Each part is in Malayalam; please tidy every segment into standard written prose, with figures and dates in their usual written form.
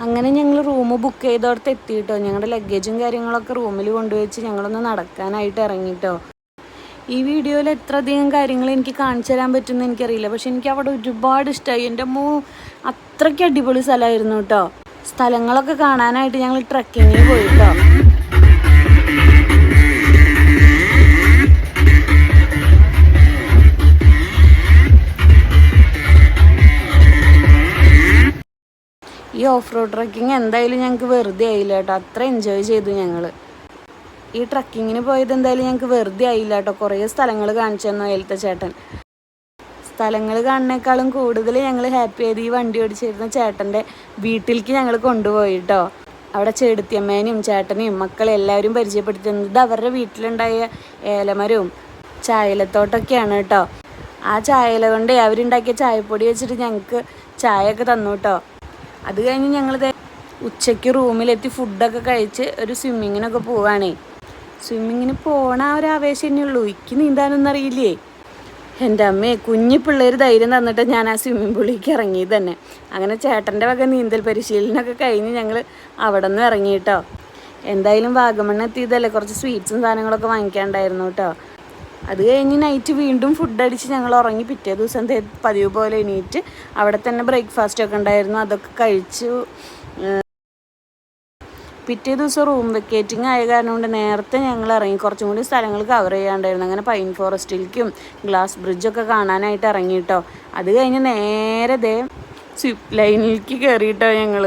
അങ്ങനെ ഞങ്ങൾ റൂം ബുക്ക് ചെയ്തോടത്ത് എത്തിയിട്ടോ. ഞങ്ങളുടെ ലഗേജും കാര്യങ്ങളൊക്കെ റൂമിൽ കൊണ്ടുവച്ച് ഞങ്ങളൊന്ന് നടക്കാനായിട്ട് ഇറങ്ങിയിട്ടോ. ഈ വീഡിയോയിൽ എത്ര അധികം കാര്യങ്ങൾ എനിക്ക് കാണിച്ചു തരാൻ പറ്റുമെന്ന് എനിക്കറിയില്ല, പക്ഷെ എനിക്ക് അവിടെ ഒരുപാട് ഇഷ്ടമായി. എൻ്റെ അത്രയ്ക്ക് അടിപൊളി സ്ഥലമായിരുന്നു കേട്ടോ. സ്ഥലങ്ങളൊക്കെ കാണാനായിട്ട് ഞങ്ങൾ ട്രക്കിങ്ങിന് പോയിട്ടോ. ഈ ഓഫ് റോഡ് ട്രക്കിങ് എന്തായാലും ഞങ്ങൾക്ക് വെറുതെ ആയില്ല കേട്ടോ. അത്ര എൻജോയ് ചെയ്തു ഞങ്ങൾ. ഈ ട്രക്കിങ്ങിന് പോയത് എന്തായാലും ഞങ്ങൾക്ക് വെറുതെ ആയില്ല കേട്ടോ. കുറേ സ്ഥലങ്ങൾ കാണിച്ചു തന്നു അതിലത്തെ ചേട്ടൻ. സ്ഥലങ്ങൾ കാണുന്നേക്കാളും കൂടുതൽ ഞങ്ങൾ ഹാപ്പി ആയത് ഈ വണ്ടി ഓടിച്ചിരുന്ന ചേട്ടൻ്റെ വീട്ടിലേക്ക് ഞങ്ങൾ കൊണ്ടുപോയി കേട്ടോ. അവിടെ ചെടുത്തിയമ്മേനെയും ചേട്ടനെയും മക്കളെ എല്ലാവരും പരിചയപ്പെടുത്തി തന്നത്. ഇത് അവരുടെ വീട്ടിലുണ്ടായ ഏലമരവും ചായലത്തോട്ടൊക്കെയാണ് കേട്ടോ. ആ ചായല കൊണ്ട് അവരുണ്ടാക്കിയ ചായപ്പൊടി വെച്ചിട്ട് ഞങ്ങൾക്ക് ചായയൊക്കെ തന്നു കേട്ടോ. അത് കഴിഞ്ഞ് ഞങ്ങൾ ഉച്ചയ്ക്ക് റൂമിലെത്തി ഫുഡൊക്കെ കഴിച്ച് ഒരു സ്വിമ്മിങ്ങിനൊക്കെ പോവുകയാണേ. സ്വിമ്മിങ്ങിന് പോകണ ആ ഒരു ആവേശം തന്നെയുള്ളൂ. എനിക്ക് നീന്താനൊന്നും അറിയില്ലേ. എൻ്റെ അമ്മയെ കുഞ്ഞു പിള്ളേർ ധൈര്യം തന്നിട്ട് ഞാൻ ആ സ്വിമ്മിംഗ് പൂളിലേക്ക് ഇറങ്ങിയത് തന്നെ. അങ്ങനെ ചേട്ടൻ്റെ വക നീന്തൽ പരിശീലനമൊക്കെ കഴിഞ്ഞ് ഞങ്ങൾ അവിടെ നിന്ന് ഇറങ്ങിയിട്ടോ. എന്തായാലും വാഗമണ്ണ് എത്തിയതല്ലേ, കുറച്ച് സ്വീറ്റ്സും സാധനങ്ങളൊക്കെ വാങ്ങിക്കാണ്ടായിരുന്നു കേട്ടോ. അത് കഴിഞ്ഞ് നൈറ്റ് വീണ്ടും ഫുഡ് അടിച്ച് ഞങ്ങൾ ഉറങ്ങി. പിറ്റേ ദിവസം പതിവ് പോലെ എണീറ്റ് അവിടെ തന്നെ ബ്രേക്ക്ഫാസ്റ്റൊക്കെ ഉണ്ടായിരുന്നു, അതൊക്കെ കഴിച്ചു. പിറ്റേ ദിവസം റൂം വെക്കേറ്റിംഗ് ആയ കാരണം കൊണ്ട് നേരത്തെ ഞങ്ങൾ ഇറങ്ങി. കുറച്ചും കൂടി സ്ഥലങ്ങൾ കവർ ചെയ്യാണ്ടായിരുന്നു. അങ്ങനെ പൈൻ ഫോറസ്റ്റിലേക്കും ഗ്ലാസ് ബ്രിഡ്ജൊക്കെ കാണാനായിട്ട് ഇറങ്ങിയിട്ടോ. അത് കഴിഞ്ഞ് നേരെ സ്വിപ്പ് ലൈനിലേക്ക് കയറിയിട്ടോ ഞങ്ങൾ.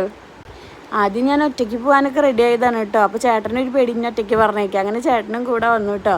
ആദ്യം ഞാൻ ഒറ്റയ്ക്ക് പോകാനൊക്കെ റെഡി ആയതാണ് കേട്ടോ. അപ്പോൾ ചേട്ടനൊരു പേടി ഒറ്റയ്ക്ക് പറഞ്ഞേക്കാം. അങ്ങനെ ചേട്ടനും കൂടെ വന്നു കേട്ടോ.